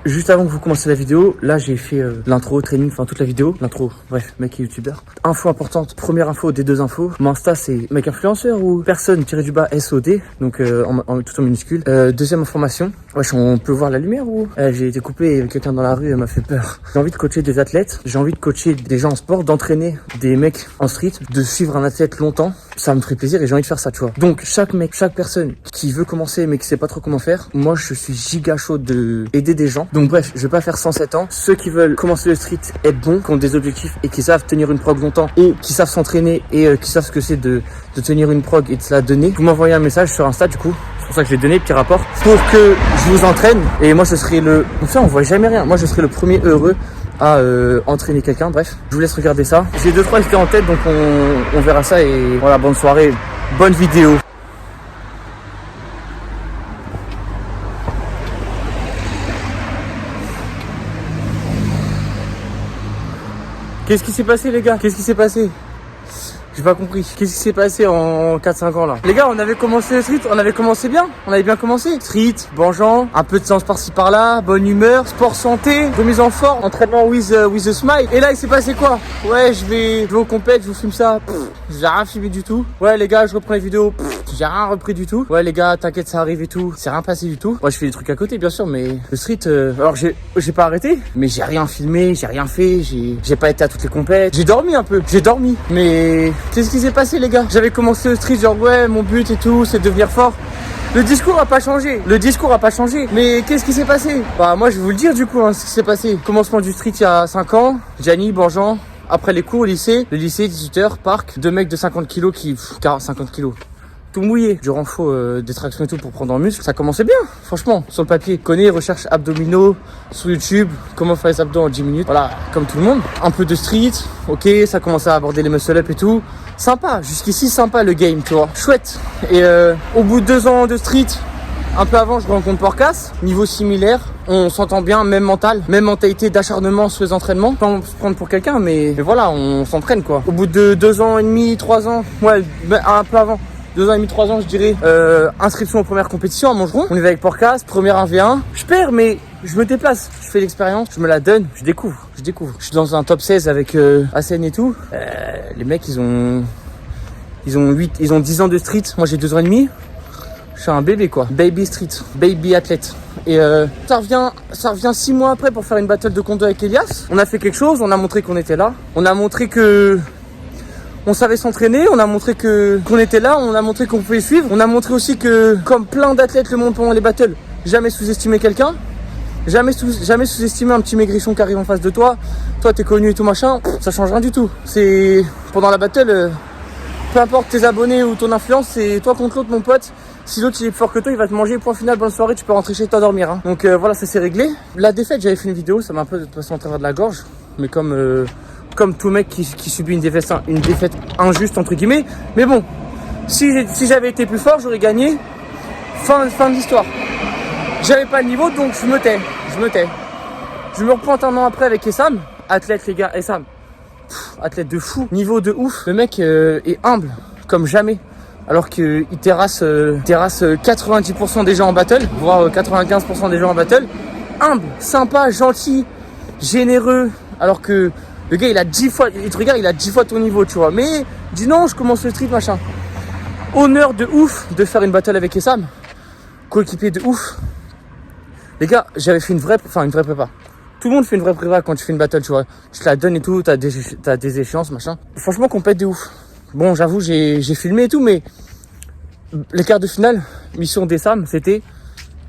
Juste avant que vous commenciez la vidéo, là j'ai fait l'intro, training, enfin toute la vidéo, l'intro, bref, mec est youtubeur. Info importante, première info des deux infos, mon Insta c'est mec influenceur ou personne tiré du bas SOD, donc tout en minuscule. Deuxième information, wesh on peut voir la lumière ou j'ai été coupé et quelqu'un dans la rue m'a fait peur. J'ai envie de coacher des athlètes, j'ai envie de coacher des gens en sport, d'entraîner des mecs en street, de suivre un athlète longtemps, ça me ferait plaisir et j'ai envie de faire ça tu vois. Donc chaque mec, chaque personne qui veut commencer mais qui sait pas trop comment faire, moi je suis giga chaud de aider des gens. Donc bref, je vais pas faire 107 ans. Ceux qui veulent commencer le street, être bons, qui ont des objectifs et qui savent tenir une prog longtemps et qui savent s'entraîner et qui savent ce que c'est de tenir une prog et de se la donner, vous m'envoyez un message sur Insta du coup. C'est pour ça que je vais donner petit rapport pour que je vous entraîne. Et moi je serai le... Ça on voit jamais rien. Moi je serai le premier heureux à entraîner quelqu'un. Bref, je vous laisse regarder ça. J'ai 2-3 idées en tête donc on verra ça et voilà, bonne soirée, bonne vidéo. Qu'est-ce qui s'est passé les gars? Qu'est-ce qui s'est passé? J'ai pas compris. Qu'est-ce qui s'est passé en 4-5 ans là? Les gars, on avait commencé le street, on avait commencé bien. On avait bien commencé. Street, bon genre, un peu de séance par-ci par-là, bonne humeur, sport santé, remise en forme, entraînement with a smile. Et là, il s'est passé quoi? Ouais, je vais au compète, je vous filme ça. J'ai rien filmé du tout. Ouais les gars, je reprends les vidéos. J'ai rien repris du tout. Ouais les gars, t'inquiète, ça arrive et tout. C'est rien passé du tout. Moi, je fais des trucs à côté, bien sûr, mais le street, alors j'ai pas arrêté, mais j'ai rien filmé, j'ai rien fait, j'ai pas été à toutes les compètes. J'ai dormi un peu, j'ai dormi. Mais qu'est-ce qui s'est passé les gars? J'avais commencé le street, genre ouais, mon but et tout, c'est de devenir fort. Le discours a pas changé. Le discours a pas changé. Mais qu'est-ce qui s'est passé? Bah moi, je vais vous le dire du coup, hein, ce qui s'est passé. Commencement du street il y a 5 ans. Gianni, Bonjean. Après les cours au lycée, le lycée, 18h, parc, 2 mecs de 50 kilos qui... 50 kilos. Tout mouillé, du renfort, des tractions et tout pour prendre en muscle. Ça commençait bien, franchement, sur le papier. Connais, recherche abdominaux sur YouTube, comment faire les abdos en 10 minutes. Voilà, comme tout le monde. Un peu de street, ok, ça commençait à aborder les muscle-up et tout. Sympa, jusqu'ici sympa le game, tu vois. Chouette. Et au bout de 2 ans de street, un peu avant, je rencontre Porcas, niveau similaire. On s'entend bien, même mental, même mentalité d'acharnement sur les entraînements. Pas se prendre pour quelqu'un, mais voilà, on s'entraîne quoi. Au bout de 2 ans et demi, 3 ans, ouais, un peu avant. 2 ans et demi, 3 ans, je dirais. Inscription aux premières compétitions à Montgeron. On est avec Porcas, première 1v1. Je perds, mais je me déplace. Je fais l'expérience, je me la donne, je découvre. Je suis dans un top 16 avec Hassen et tout. Les mecs, ils ont 10 ans de street. Moi, j'ai 2 ans et demi. Je suis un bébé, quoi. Baby street, baby athlète. Et ça revient 6 mois après pour faire une battle de Kondo avec Elias. On a fait quelque chose, on a montré qu'on était là. On a montré que... on savait s'entraîner, on a montré qu'on était là, on a montré qu'on pouvait suivre. On a montré aussi que, comme plein d'athlètes le montrent pendant les battles, jamais sous-estimer quelqu'un. Jamais sous-estimer un petit maigrichon qui arrive en face de toi. Toi, t'es connu et tout machin, ça change rien du tout. C'est pendant la battle, peu importe tes abonnés ou ton influence, c'est toi contre l'autre, mon pote. Si l'autre il est plus fort que toi, il va te manger. Point final, bonne soirée, tu peux rentrer chez toi dormir. Hein. Donc voilà, ça s'est réglé. La défaite, j'avais fait une vidéo, ça m'a un peu passé en travers de la gorge. Mais comme tout mec qui subit une défaite injuste entre guillemets. Mais bon, si j'avais été plus fort, j'aurais gagné. Fin de l'histoire. J'avais pas le niveau, donc je me tais. Je me repointe un an après avec Essam, athlète les gars, Essam. Athlète de fou, niveau de ouf. Le mec est humble comme jamais. Alors qu'il terrasse 90% des gens en battle, voire 95% des gens en battle. Humble, sympa, gentil, généreux. Alors que le gars, il a 10 fois, il te regarde, il a 10 fois ton niveau, tu vois. Mais, dis non, je commence le street, machin. Honneur de ouf de faire une battle avec Essam. Coéquipier de ouf. Les gars, j'avais fait une vraie prépa. Tout le monde fait une vraie prépa quand tu fais une battle, tu vois. Tu te la donnes et tout, t'as des échéances, machin. Franchement, compète de ouf. Bon, j'avoue, j'ai filmé et tout, mais les quarts de finale, mission d'Essam, c'était,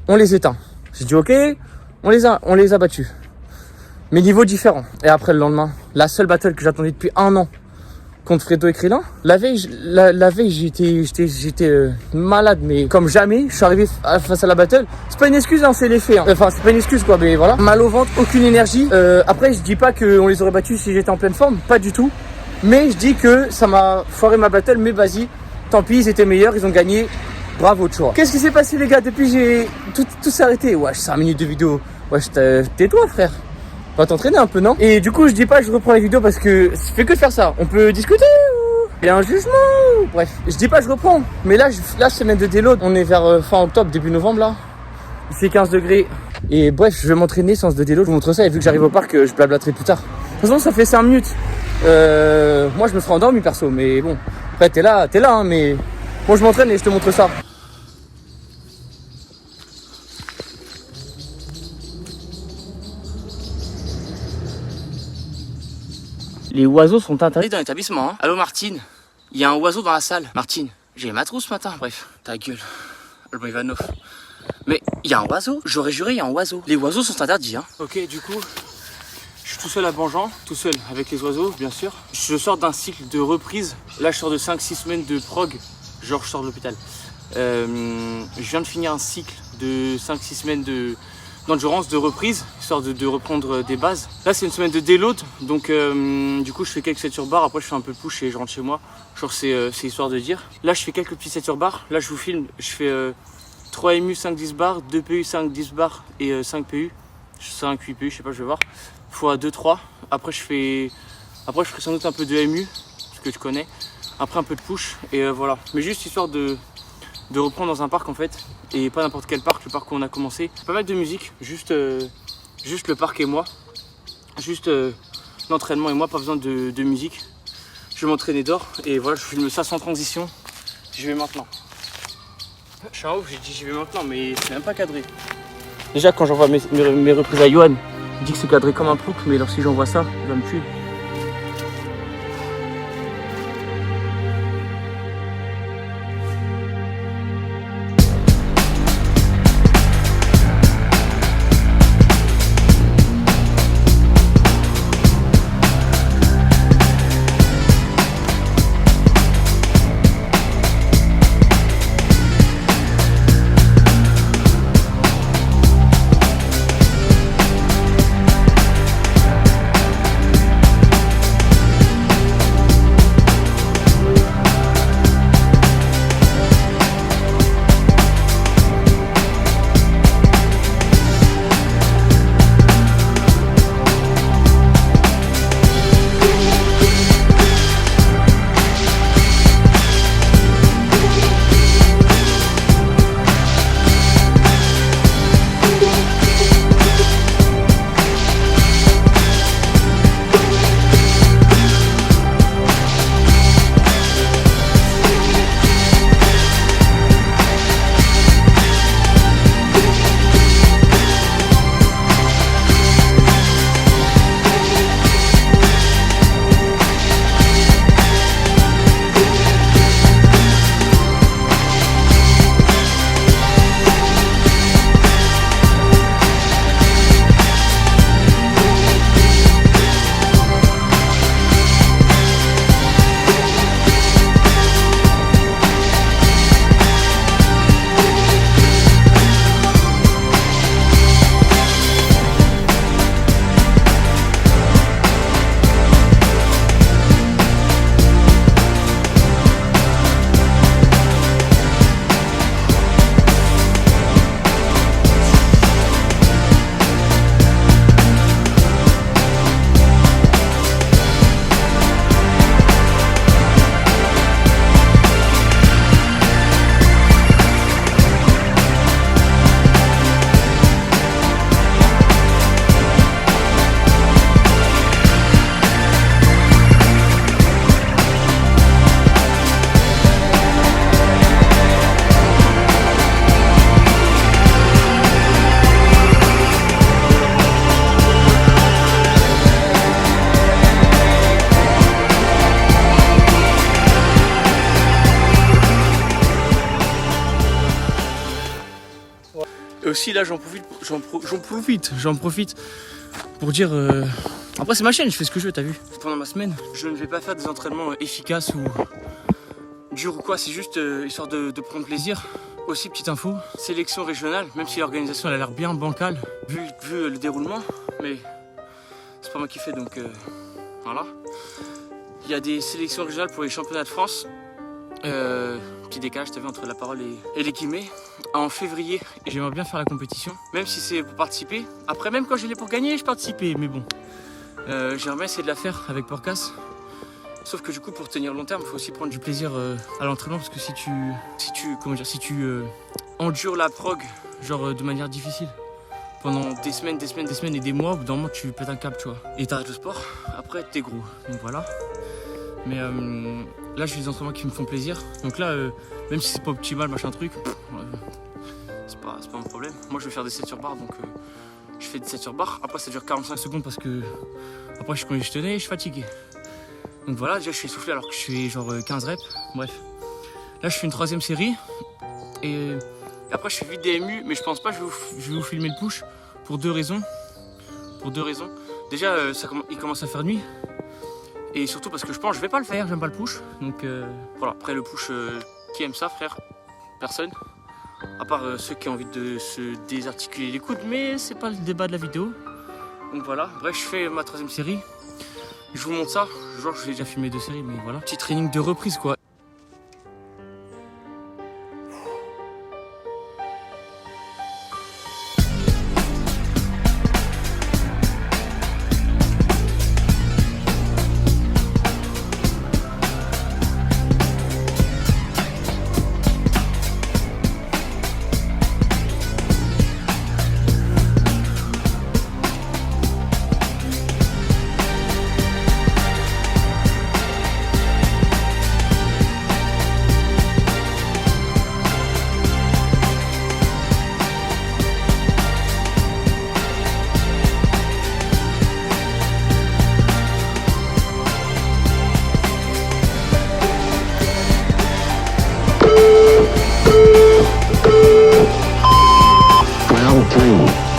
on les éteint. J'ai dit, ok, on les a battus. Mais niveau différent. Et après le lendemain, la seule battle que j'attendais depuis 1 an contre Fredo et Krillin. La veille, j'étais malade, mais comme jamais. Je suis arrivé face à la battle. C'est pas une excuse, hein, c'est les faits. Hein. Enfin, c'est pas une excuse, quoi, mais voilà. Mal au ventre, aucune énergie. Après, je dis pas qu'on les aurait battus si j'étais en pleine forme, pas du tout. Mais je dis que ça m'a foiré ma battle, mais vas-y. Tant pis, ils étaient meilleurs, ils ont gagné. Bravo, tu vois. Qu'est-ce qui s'est passé, les gars, depuis j'ai tout s'est arrêté. Wesh, 5 minutes de vidéo. Wesh, tais-toi, frère. Va t'entraîner un peu, non? Et du coup, je dis pas, je reprends les vidéos parce que je fais que de faire ça. On peut discuter ou il y a un jugement ou... Bref, je dis pas, je reprends. Mais là, semaine de déload, on est vers fin octobre, début novembre, là. Il fait 15 degrés. Et bref, je vais m'entraîner, séance de délo, je vous montre ça et vu que j'arrive au parc, je blablaterai plus tard. De toute façon, ça fait 5 minutes. Moi, je me serais endormi perso, mais bon. Après, t'es là, hein, mais moi, je m'entraîne et je te montre ça. Les oiseaux sont interdits dans l'établissement. Hein. Allô Martine, il y a un oiseau dans la salle. Martine, j'ai ma trousse ce matin. Bref, ta gueule. Alban Ivanov. Mais il y a un oiseau. J'aurais juré, il y a un oiseau. Les oiseaux sont interdits. Hein. Ok, du coup, je suis tout seul à Banjan. Tout seul avec les oiseaux, bien sûr. Je sors d'un cycle de reprise. Là, je sors de 5-6 semaines de prog. Genre, je sors de l'hôpital. Je viens de finir un cycle de 5-6 semaines d'endurance, de reprise, histoire de reprendre des bases. Là, c'est une semaine de déload, donc du coup, je fais quelques sets sur barre. Après, je fais un peu de push et je rentre chez moi. Genre, c'est histoire de dire. Là, je fais quelques petits sets sur barre. Là, je vous filme. Je fais 3 MU, 5-10 bars, 2 PU, 5-10 bars et 5 PU. 5-8 PU, je sais pas, je vais voir. Fois 2-3. Après, je ferai sans doute un peu de MU, ce que tu connais. Après, un peu de push et voilà. Mais juste histoire de reprendre dans un parc en fait, et pas n'importe quel parc, le parc où on a commencé. Pas mal de musique, juste le parc et moi, juste l'entraînement et moi, pas besoin de musique. Je vais m'entraîner dehors et voilà, je filme ça sans transition. J'y vais maintenant. Je suis en haut, j'ai dit j'y vais maintenant, mais c'est même pas cadré. Déjà quand j'envoie mes reprises à Johan, il dit que c'est cadré comme un plouc, mais alors si j'envoie ça, il va me tuer. Et aussi là j'en profite pour dire après c'est ma chaîne, je fais ce que je veux, t'as vu. Pendant ma semaine, je ne vais pas faire des entraînements efficaces ou durs ou quoi, c'est juste histoire de prendre plaisir. Aussi petite info, sélection régionale, même si l'organisation elle a l'air bien bancale vu le déroulement, mais c'est pas moi qui fais donc voilà. Il y a des sélections régionales pour les championnats de France. Petit décalage, t'as vu, entre la parole et les guillemets. En février, et j'aimerais bien faire la compétition, même si c'est pour participer. Après, même quand je l'ai pour gagner, je participais, mais bon. J'aimerais bien essayer de la faire avec Porcas. Sauf que du coup, pour tenir long terme, il faut aussi prendre du plaisir à l'entraînement, parce que si tu endures la prog, genre de manière difficile, pendant des semaines et des mois, au bout d'un moment tu pètes un câble, tu vois. Et t'arrêtes le sport, après t'es gros. Donc voilà. Mais là je fais des entraînements qui me font plaisir. Donc là, même si c'est pas optimal, machin truc, c'est pas mon problème. Moi je vais faire des 7 sur barre, donc je fais des 7 sur barre. Après ça dure 45 secondes parce que après je suis congestionné et je suis fatigué. Donc voilà, déjà je suis essoufflé alors que je fais genre 15 reps. Bref. Là je fais une 3e série. Et après je fais vite des MU, mais je pense pas que je vais vous filmer le push pour 2 raisons. Déjà il commence à faire nuit. Et surtout parce que je pense que je vais pas le faire, j'aime pas le push. Donc voilà, après le push, qui aime ça frère? Personne. À part ceux qui ont envie de se désarticuler les coudes, mais c'est pas le débat de la vidéo. Donc voilà, bref je fais ma 3e série. Je vous montre ça, genre j'ai déjà filmé 2 séries, mais voilà. Petit training de reprise quoi. Round 4.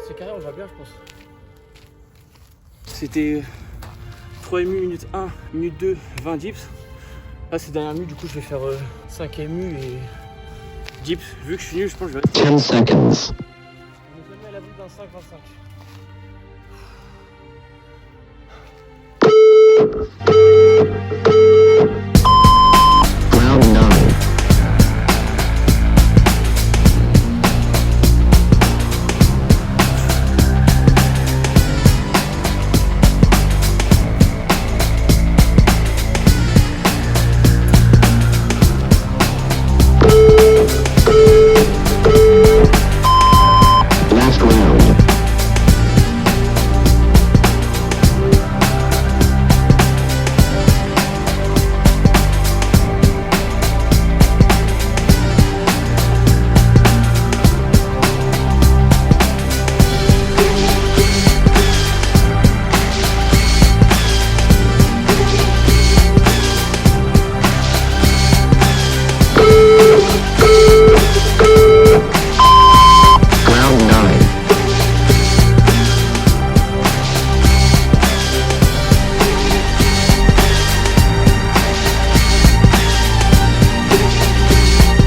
C'est carré, on va bien, je pense. C'était 3 MU, minute 1, minute 2, 20 dips. Là, c'est dernière minute, du coup, je vais faire 5 MU et dips. Vu que je suis nul, je pense que je vais. 10 seconds. On est jamais à l'abri d'un 5-25. Round 9. Last round. Round 9. Last round.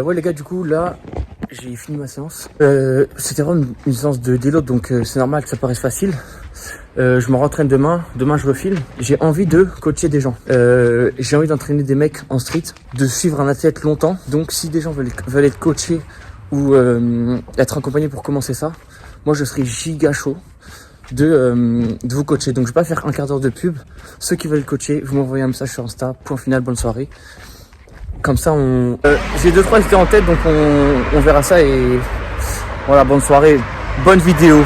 Ouais les gars, du coup là j'ai fini ma séance. C'était vraiment une séance de déload, donc c'est normal que ça paraisse facile. Je me rentraîne demain je refile. J'ai envie de coacher des gens. J'ai envie d'entraîner des mecs en street, de suivre un athlète longtemps. Donc si des gens veulent être coachés ou être accompagnés pour commencer ça, moi je serais giga chaud de vous coacher. Donc je vais pas faire un quart d'heure de pub. Ceux qui veulent coacher, vous m'envoyez un message sur Insta. Point final, bonne soirée. Comme ça, j'ai 2-3 idées en tête, donc on verra ça et voilà, bonne soirée, bonne vidéo.